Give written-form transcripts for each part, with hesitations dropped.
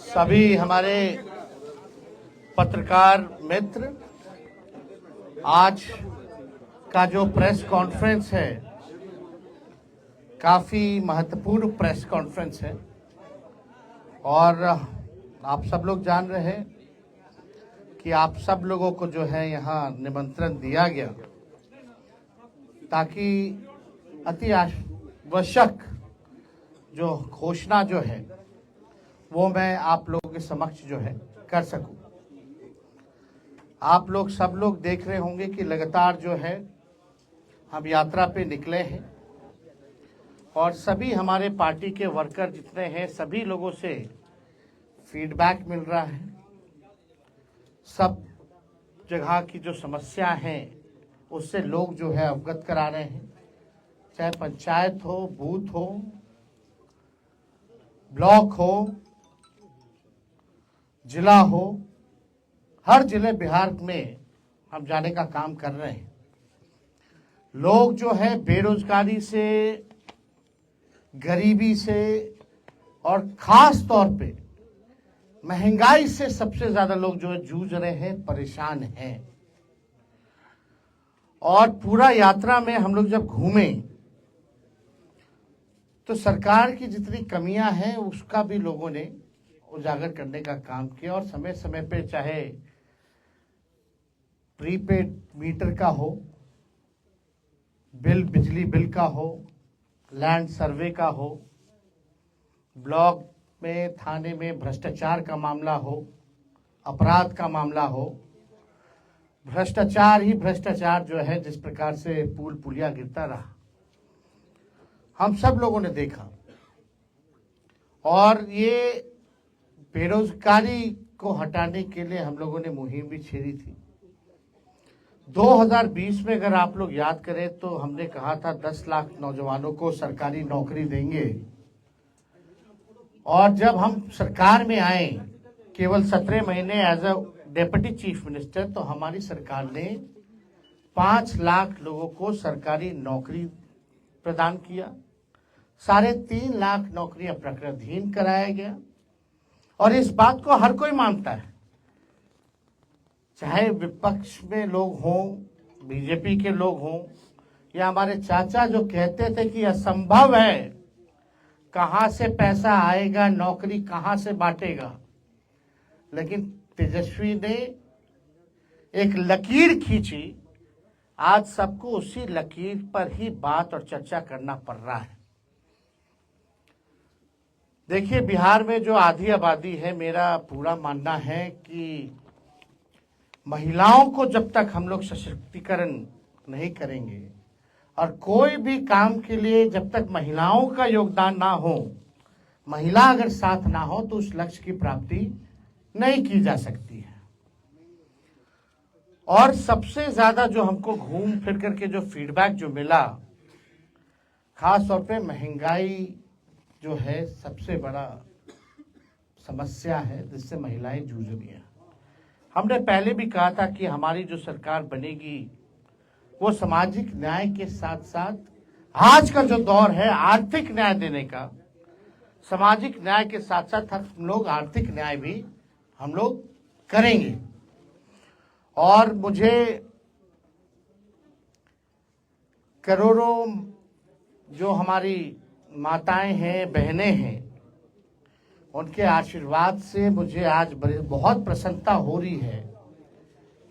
सभी हमारे पत्रकार मित्र, आज का जो प्रेस कॉन्फ्रेंस है काफी महत्वपूर्ण प्रेस कॉन्फ्रेंस है और आप सब लोग जान रहे हैं कि आप सब लोगों को जो है यहाँ निमंत्रण दिया गया ताकि अति आवश्यक जो घोषणा जो है वो मैं आप लोगों के समक्ष जो है कर सकूं। आप लोग सब लोग देख रहे होंगे कि लगातार जो है हम यात्रा पे निकले हैं और सभी हमारे पार्टी के वर्कर जितने हैं सभी लोगों से फीडबैक मिल रहा है। सब जगह की जो समस्या है उससे लोग जो है अवगत करा रहे हैं, चाहे पंचायत हो, बूथ हो, ब्लॉक हो, जिला हो, हर जिले बिहार में हम जाने का काम कर रहे हैं। लोग जो है बेरोजगारी से, गरीबी से और खास तौर पे महंगाई से सबसे ज्यादा लोग जो है जूझ रहे हैं, परेशान हैं। और पूरा यात्रा में हम लोग जब घूमे तो सरकार की जितनी कमियां हैं उसका भी लोगों ने उजागर करने का काम किया और समय समय पे चाहे प्रीपेड मीटर का हो, बिजली बिल का हो, लैंड सर्वे का हो, ब्लॉक में थाने में भ्रष्टाचार का मामला हो, अपराध का मामला हो, भ्रष्टाचार ही भ्रष्टाचार जो है जिस प्रकार से पुल पुलिया गिरता रहा हम सब लोगों ने देखा। और ये बेरोजगारी को हटाने के लिए हम लोगों ने मुहिम भी छेड़ी थी। 2020 में अगर आप लोग याद करें तो हमने कहा था 10 लाख नौजवानों को सरकारी नौकरी देंगे और जब हम सरकार में आए केवल 17 महीने as a deputy chief minister तो हमारी सरकार ने 5 लाख लोगों को सरकारी नौकरी प्रदान किया। 3.5 लाख नौकरियां प्रकृतिहीन कराया गया और इस बात को हर कोई मानता है, चाहे विपक्ष में लोग हों, बीजेपी के लोग हों या हमारे चाचा जो कहते थे कि असंभव है, कहां से पैसा आएगा, नौकरी कहां से बांटेगा। लेकिन तेजस्वी ने एक लकीर खींची, आज सबको उसी लकीर पर ही बात और चर्चा करना पड़ रहा है। देखिए, बिहार में जो आधी आबादी है, मेरा पूरा मानना है कि महिलाओं को जब तक हम लोग सशक्तिकरण नहीं करेंगे और कोई भी काम के लिए जब तक महिलाओं का योगदान ना हो, महिला अगर साथ ना हो तो उस लक्ष्य की प्राप्ति नहीं की जा सकती है। और सबसे ज्यादा जो हमको घूम फिर करके जो फीडबैक जो मिला, खास तौर पे महंगाई जो है सबसे बड़ा समस्या है जिससे महिलाएं जूझ रही हैं। हमने पहले भी कहा था कि हमारी जो सरकार बनेगी वो सामाजिक न्याय के साथ साथ आज का जो दौर है आर्थिक न्याय देने का, सामाजिक न्याय के साथ साथ हम लोग आर्थिक न्याय भी हम लोग करेंगे। और मुझे करोड़ों जो हमारी माताएं हैं, बहनें हैं, उनके आशीर्वाद से मुझे आज बहुत प्रसन्नता हो रही है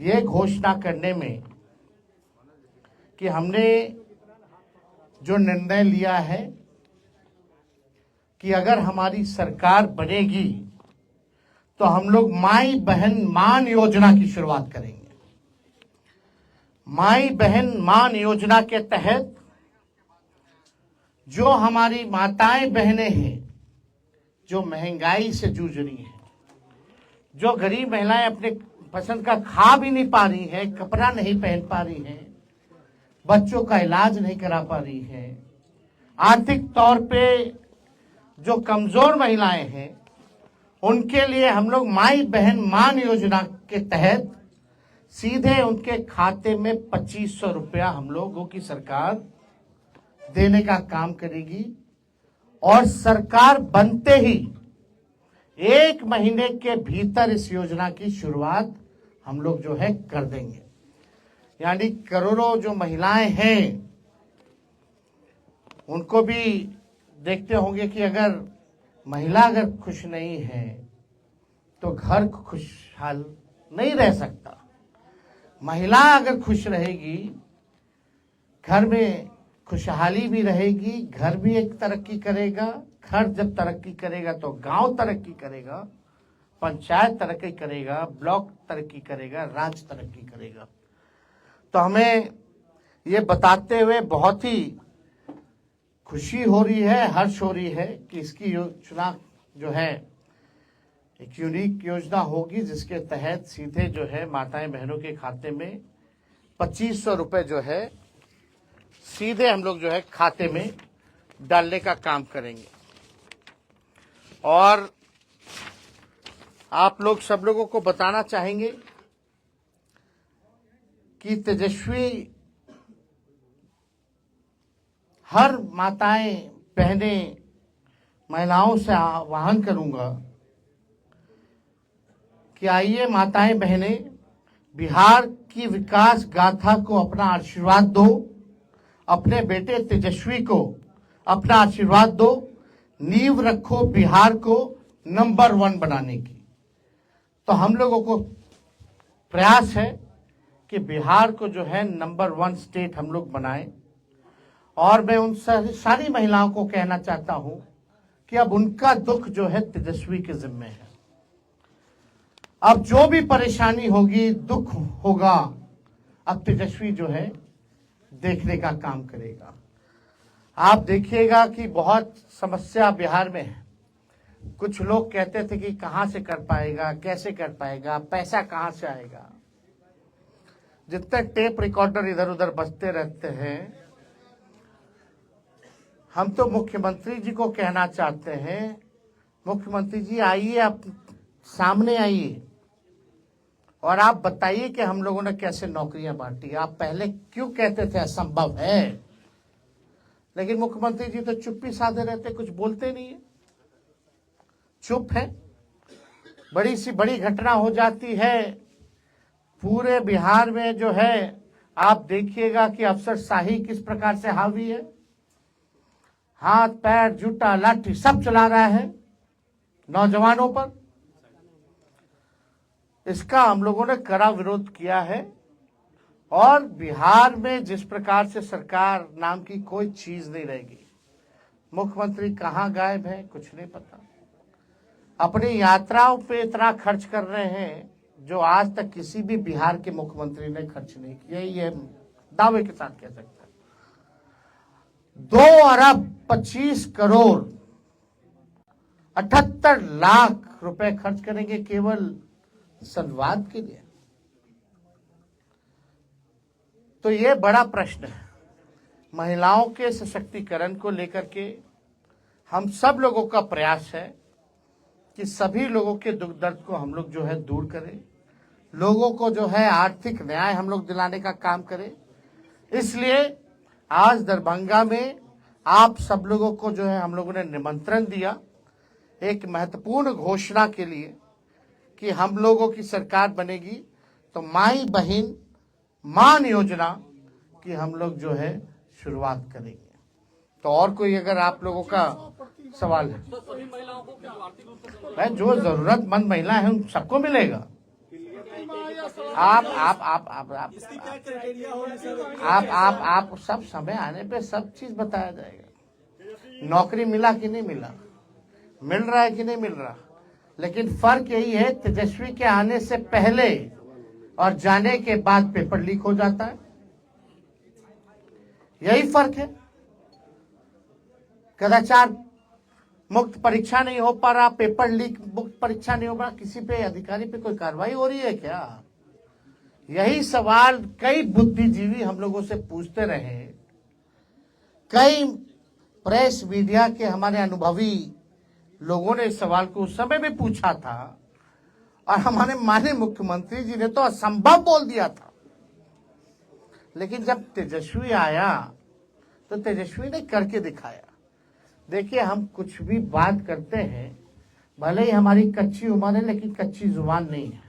ये घोषणा करने में कि हमने जो निर्णय लिया है कि अगर हमारी सरकार बनेगी तो हम लोग माई बहन मान योजना की शुरुआत करेंगे। माई बहन मान योजना के तहत जो हमारी माताएं बहनें हैं जो महंगाई से जूझ रही हैं, जो गरीब महिलाएं अपने पसंद का खा भी नहीं पा रही हैं, कपड़ा नहीं पहन पा रही हैं, बच्चों का इलाज नहीं करा पा रही हैं, आर्थिक तौर पे जो कमजोर महिलाएं हैं, उनके लिए हम लोग माई बहन मान योजना के तहत सीधे उनके खाते में 2500 रुपया हम लोगों की सरकार देने का काम करेगी और सरकार बनते ही 1 महीने के भीतर इस योजना की शुरुआत हम लोग जो है कर देंगे। यानी करोड़ों जो महिलाएं हैं उनको भी देखते होंगे कि अगर महिला अगर खुश नहीं है तो घर खुशहाल नहीं रह सकता। महिला अगर खुश रहेगी, घर में खुशहाली भी रहेगी, घर भी एक तरक्की करेगा। घर जब तरक्की करेगा तो गांव तरक्की करेगा, पंचायत तरक्की करेगा, ब्लॉक तरक्की करेगा, राज्य तरक्की करेगा। तो हमें ये बताते हुए बहुत ही खुशी हो रही है, हर्ष हो रही है कि इसकी योजना जो है एक यूनिक योजना होगी, जिसके तहत सीधे जो है माताएं बहनों के खाते में 2500 रुपए जो है सीधे हम लोग जो है खाते में डालने का काम करेंगे। और आप लोग सब लोगों को बताना चाहेंगे कि तेजस्वी हर माताएं बहनें महिलाओं से आह्वान करूंगा कि आइए माताएं बहनें, बिहार की विकास गाथा को अपना आशीर्वाद दो, अपने बेटे तेजस्वी को अपना आशीर्वाद दो, नींव रखो बिहार को नंबर 1 बनाने की। तो हम लोगों को प्रयास है कि बिहार को जो है नंबर 1 स्टेट हम लोग बनाएं। और मैं उन सारी महिलाओं को कहना चाहता हूं कि अब उनका दुख जो है तेजस्वी के जिम्मे है। अब जो भी परेशानी होगी, दुख होगा, अब तेजस्वी जो है देखने का काम करेगा। आप देखिएगा कि बहुत समस्या बिहार में है। कुछ लोग कहते थे कि कहां से कर पाएगा, कैसे कर पाएगा, पैसा कहां से आएगा। जितने टेप रिकॉर्डर इधर उधर बजते रहते हैं, हम तो मुख्यमंत्री जी को कहना चाहते हैं, मुख्यमंत्री जी आइए, आप सामने आइए और आप बताइए कि हम लोगों ने कैसे नौकरियां बांटी। आप पहले क्यों कहते थे असंभव है, लेकिन मुख्यमंत्री जी तो चुप्पी साधे रहते, कुछ बोलते नहीं है, चुप है। बड़ी सी बड़ी घटना हो जाती है, पूरे बिहार में जो है आप देखिएगा कि अफसरशाही किस प्रकार से हावी है। हाथ पैर जूता लाठी सब चला रहा है नौजवानों पर। इसका हम लोगों ने कड़ा विरोध किया है। और बिहार में जिस प्रकार से सरकार नाम की कोई चीज नहीं रहेगी। मुख्यमंत्री कहां गायब है कुछ नहीं पता। अपनी यात्राओं पे इतना खर्च कर रहे हैं जो आज तक किसी भी बिहार के मुख्यमंत्री ने खर्च नहीं किया, ये दावे के साथ कह सकते हैं। 2 अरब 25 करोड़ 78 लाख रुपए खर्च करेंगे केवल संवाद के लिए। तो ये बड़ा प्रश्न है। महिलाओं के सशक्तिकरण को लेकर के हम सब लोगों का प्रयास है कि सभी लोगों के दुख दर्द को हम लोग जो है दूर करें, लोगों को जो है आर्थिक न्याय हम लोग दिलाने का काम करें। इसलिए आज दरभंगा में आप सब लोगों को जो है हम लोगों ने निमंत्रण दिया एक महत्वपूर्ण घोषणा के लिए कि हम लोगों की सरकार बनेगी तो माई बहन मान योजना की हम लोग जो है शुरुआत करेंगे। तो और कोई अगर आप लोगों का सवाल है, भाई जो जरूरतमंद महिला है उन सबको मिलेगा। आप सब समय आने पे सब चीज बताया जाएगा। नौकरी मिला कि नहीं मिला, मिल रहा है कि नहीं मिल रहा, लेकिन फर्क यही है तेजस्वी के आने से पहले और जाने के बाद पेपर लीक हो जाता है, यही फर्क है। कदाचार मुक्त परीक्षा नहीं हो पा रहा, पेपर लीक मुक्त परीक्षा नहीं हो पा रहा, किसी पे अधिकारी पे कोई कार्रवाई हो रही है क्या? यही सवाल कई बुद्धिजीवी हम लोगों से पूछते रहे, कई प्रेस मीडिया के हमारे अनुभवी लोगों ने इस सवाल को उस समय भी पूछा था और हमारे माननीय मुख्यमंत्री जी ने तो असंभव बोल दिया था। लेकिन जब तेजस्वी आया तो तेजस्वी ने करके दिखाया। देखिए, हम कुछ भी बात करते हैं, भले ही हमारी कच्ची उम्र है लेकिन कच्ची जुबान नहीं है।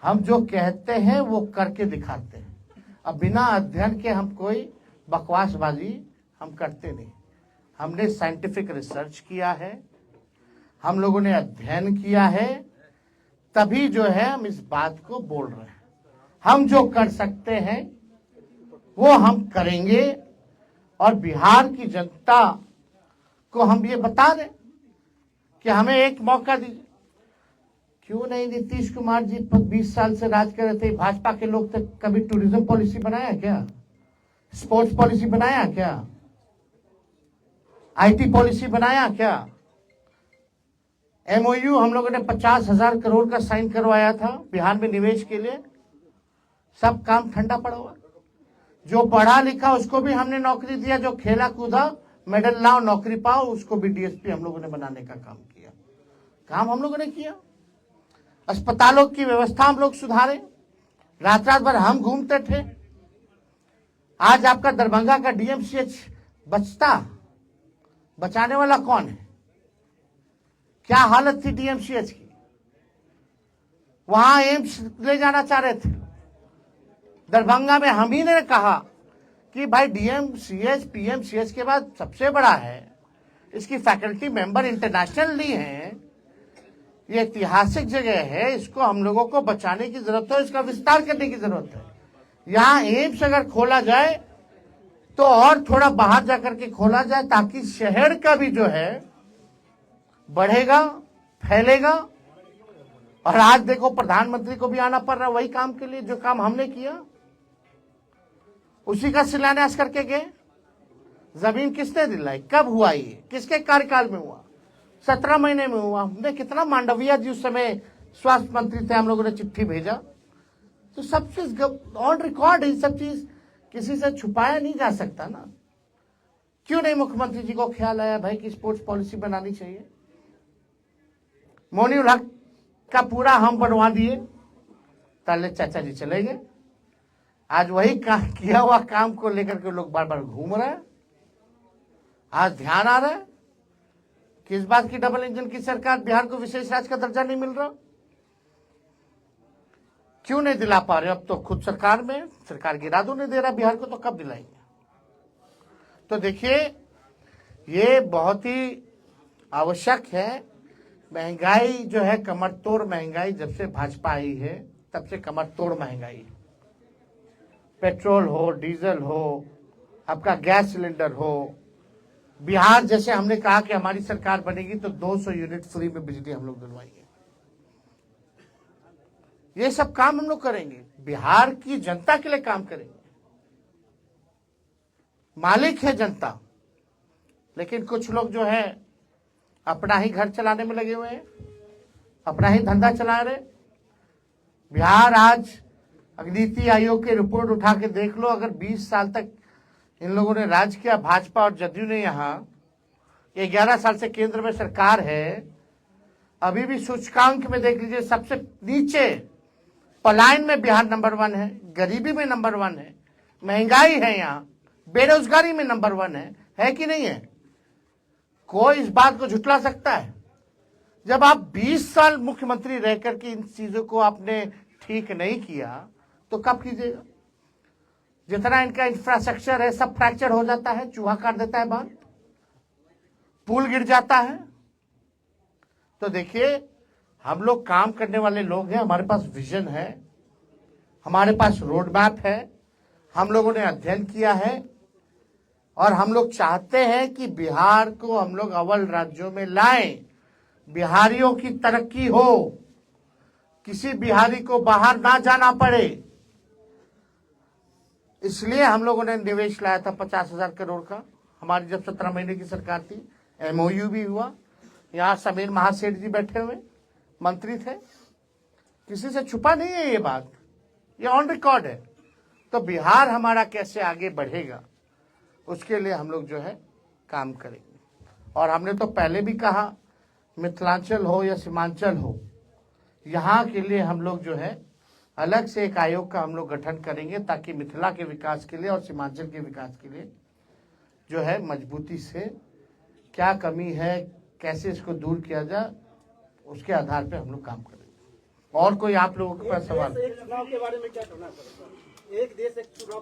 हम जो कहते हैं वो करके दिखाते हैं। अब बिना अध्ययन के हम कोई बकवासबाजी हम करते नहीं। हमने साइंटिफिक रिसर्च किया है, हम लोगों ने अध्ययन किया है, तभी जो है हम इस बात को बोल रहे हैं। हम जो कर सकते हैं वो हम करेंगे और बिहार की जनता को हम ये बता दें कि हमें एक मौका दीजिए। क्यों नहीं? नीतीश कुमार जी 20 साल से राज कर रहे थे, भाजपा के लोग तक कभी टूरिज्म पॉलिसी बनाया क्या? स्पोर्ट्स पॉलिसी बनाया क्या? आईटी पॉलिसी बनाया क्या? एमओयू हम लोगों ने 50,000 करोड़ का साइन करवाया था बिहार में निवेश के लिए, सब काम ठंडा पड़ा हुआ। जो पढ़ा लिखा उसको भी हमने नौकरी दिया, जो खेला कूदा मेडल लाओ नौकरी पाओ उसको भी डीएसपी हम लोगों ने बनाने का काम किया। काम हम लोगों ने किया। अस्पतालों की व्यवस्था हम लोग सुधारे, रात रात भर हम घूमते थे। आज आपका दरभंगा का डीएमसीएच बचाने वाला कौन है? क्या हालत थी डीएमसीएच की? वहां एम्स ले जाना चाह रहे थे। दरभंगा में हम ही ने कहा कि भाई डीएमसीएच पीएमसीएच के बाद सबसे बड़ा है, इसकी फैकल्टी मेंबर इंटरनेशनली है, ये ऐतिहासिक जगह है, इसको हम लोगों को बचाने की जरूरत है, इसका विस्तार करने की जरूरत है। यहाँ एम्स अगर खोला जाए तो और थोड़ा बाहर जाकर के खोला जाए ताकि शहर का भी जो है बढ़ेगा, फैलेगा। और आज देखो प्रधानमंत्री को भी आना पड़ रहा है वही काम के लिए, जो काम हमने किया उसी का शिलान्यास करके गए। जमीन किसने दिलाई? कब हुआ? ये किसके कार्यकाल में हुआ? 17 महीने में हुआ। हमने कितना, मांडविया जी उस समय स्वास्थ्य मंत्री थे, हम लोगों ने चिट्ठी भेजा। तो सब चीज ऑन रिकॉर्ड है, सब चीज किसी से छुपाया नहीं जा सकता ना। क्यों नहीं मुख्यमंत्री जी को ख्याल आया भाई कि स्पोर्ट्स पॉलिसी बनानी चाहिए? मोइनुल हक का पूरा हम बनवा दिए, ताले चाचा जी चले गए। आज वही किया हुआ काम को लेकर के लोग बार बार घूम रहे हैं। आज ध्यान आ रहा है कि इस बात की डबल इंजन की सरकार, बिहार को विशेष राज्य का दर्जा नहीं मिल रहा। क्यों नहीं दिला पा रहे? अब तो खुद सरकार में, सरकार गिरा दो, नहीं दे रहा बिहार को, तो कब दिलाएंगे? तो देखिए, ये बहुत ही आवश्यक है। महंगाई जो है कमर तोड़ महंगाई, जब से भाजपा आई है तब से कमर तोड़ महंगाई है। पेट्रोल हो, डीजल हो, आपका गैस सिलेंडर हो। बिहार जैसे हमने कहा कि हमारी सरकार बनेगी तो 200 यूनिट फ्री में बिजली हम लोग दिलवाएंगे। ये सब काम हम लोग करेंगे, बिहार की जनता के लिए काम करेंगे। मालिक है जनता, लेकिन कुछ लोग जो है अपना ही घर चलाने में लगे हुए हैं, अपना ही धंधा चला रहे। बिहार आज नीति आयोग की रिपोर्ट उठा के देख लो, अगर 20 साल तक इन लोगों ने राज किया, भाजपा और जदयू ने, यहाँ 11 साल से केंद्र में सरकार है, अभी भी सूचकांक में देख लीजिए सबसे नीचे, पलायन में बिहार नंबर 1 है, गरीबी में नंबर 1 है, महंगाई है, यहाँ बेरोजगारी में नंबर 1 है कि नहीं है? कोई इस बात को झुटला सकता है? जब आप 20 साल मुख्यमंत्री रहकर के इन चीजों को आपने ठीक नहीं किया तो कब कीजिएगा? जितना इनका इंफ्रास्ट्रक्चर है सब फ्रैक्चर हो जाता है, चूहा काट देता है बांध, पुल गिर जाता है। तो देखिए, हम लोग काम करने वाले लोग हैं, हमारे पास विजन है, हमारे पास रोड मैप है, हम लोगों ने अध्ययन किया है और हम लोग चाहते हैं कि बिहार को हम लोग अव्वल राज्यों में लाएं, बिहारियों की तरक्की हो, किसी बिहारी को बाहर ना जाना पड़े। इसलिए हम लोगों ने निवेश लाया था 50,000 करोड़ का, हमारी जब 17 महीने की सरकार थी। एमओयू भी हुआ, यहाँ समीर महासेठ जी बैठे हुए मंत्री थे, किसी से छुपा नहीं है ये बात, ये ऑन रिकॉर्ड है। तो बिहार हमारा कैसे आगे बढ़ेगा उसके लिए हम लोग जो है काम करेंगे। और हमने तो पहले भी कहा, मिथिलांचल हो या सीमांचल हो, यहाँ के लिए हम लोग जो है अलग से एक आयोग का हम लोग गठन करेंगे ताकि मिथिला के विकास के लिए और सीमांचल के विकास के लिए जो है मजबूती से क्या कमी है, कैसे इसको दूर किया जाए, उसके आधार पे हम लोग काम करेंगे। और कोई आप लोगों के पास सवाल? एक चुनाव के बारे में क्या कहना है? एक देश एक चुनाव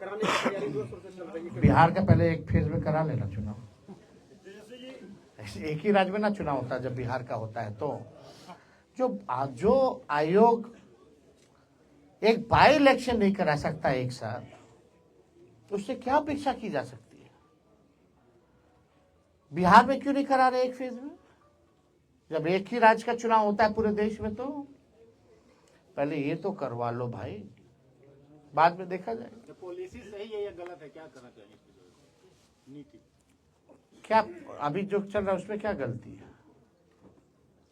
कराने की तैयारी 2 साल से चल रही है। बिहार का पहले एक फेज में करा लेना चुनाव, एक ही राज्य में ना चुनाव होता है। जब बिहार का होता है तो जो आयोग एक बाई इलेक्शन नहीं करा सकता एक साथ, तो उससे क्या अपेक्षा की जा सकती है? बिहार में क्यों नहीं करा रहे एक फेज में, जब एक ही राज्य का चुनाव होता है पूरे देश में? तो पहले ये तो करवा लो भाई, बाद में देखा जाएगा। पॉलिसी सही है या गलत है, क्या करना चाहिए नीति? क्या अभी जो चल रहा है उसमें क्या गलती है?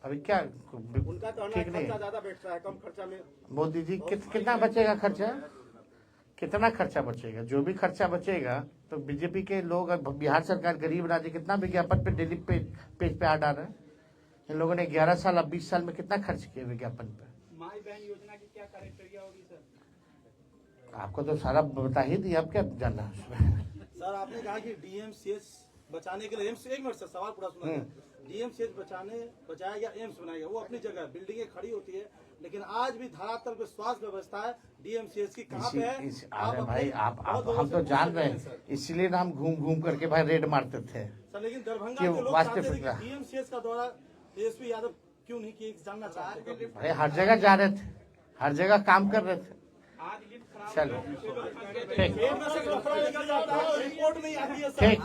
अभी क्या उनका तो ठीक नहीं खर्चा है? ज्यादा बैठता है, कम खर्चा में। मोदी जी कितना बचेगा खर्चा? कितना खर्चा बचेगा? जो भी खर्चा बचेगा तो बीजेपी के लोग, बिहार सरकार गरीब राज्य, कितना विज्ञापन पे डेली पेज पे आ डाल रहे हैं। इन लोगों ने 11 साल अब 20 साल में कितना खर्च किया विज्ञापन पे? माई बहन योजना की क्या क्राइटेरिया होगी सर? आपको तो सारा बता ही दिया, अब क्या जानना है उसमें? सर आपने कहा कि डीएमसीएच बचाने के लिए एम्स, एक मिनट सर सवाल पूरा सुना। डीएमसीएच बचाया गया, एम्स बनाया गया, वो अपनी जगह बिल्डिंगें खड़ी होती है, लेकिन आज भी धरातल पे स्वास्थ्य व्यवस्था है डीएमसीएच की कहाँ पे है? अरे भाई आप हम तो जान रहे हैं, इसलिए ना हम घूम घूम करके भाई रेड मारते थे सर। लेकिन दरभंगा कि के लोग वास्तविक चाहते थे कि डीएमसीएच का दौरा एसपी यादव क्यों नहीं किए, जानना चाहते थे। भाई हर जगह जा रहे थे, हर जगह काम कर रहे थे। चलो ठीक रिपोर्ट नहीं आती है सर। ठीक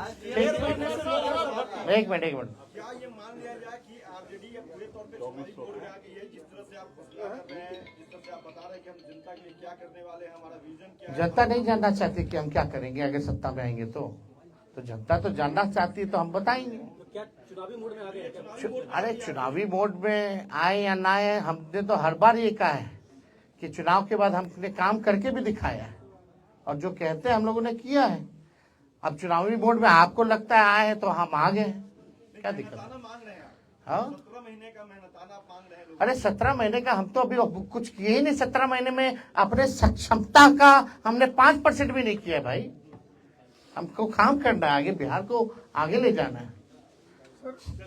एक मिनट क्या ये मान लिया जाए कि आरजेडी अब पूरे तौर पे चुनावी मोड में आ गई है? जिस तरह से आप फैसला कर रहे हैं, जिस तरह से आप बता रहे हैं कि हम जनता के लिए क्या करने वाले हैं, हमारा विजन क्या है। जनता नहीं जानना चाहती कि हम क्या करेंगे अगर सत्ता में आएंगे तो जनता तो जानना चाहती है, तो हम बताएंगे। तो क्या चुनावी मोड में आ गए हैं? अरे चुनावी मोड में आए या ना आए, हमने तो हर बार ये कहा है कि चुनाव के बाद हमने काम करके भी दिखाया है, और जो कहते हैं हम लोगों ने किया है। अब चुनावी मोड में आपको लगता है आए तो हम आ गए, क्या दिक्कत है? हाँ 17 महीने का मेहनताना मांग रहे हैं लोग। अरे 17 महीने का हम तो अभी कुछ किए ही नहीं। 17 महीने में अपने सक्षमता का हमने 5% भी नहीं किया भाई। हमको काम करना है, आगे बिहार को आगे ले जाना है।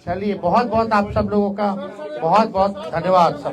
चलिए बहुत बहुत आप सब लोगों का बहुत बहुत धन्यवाद सब।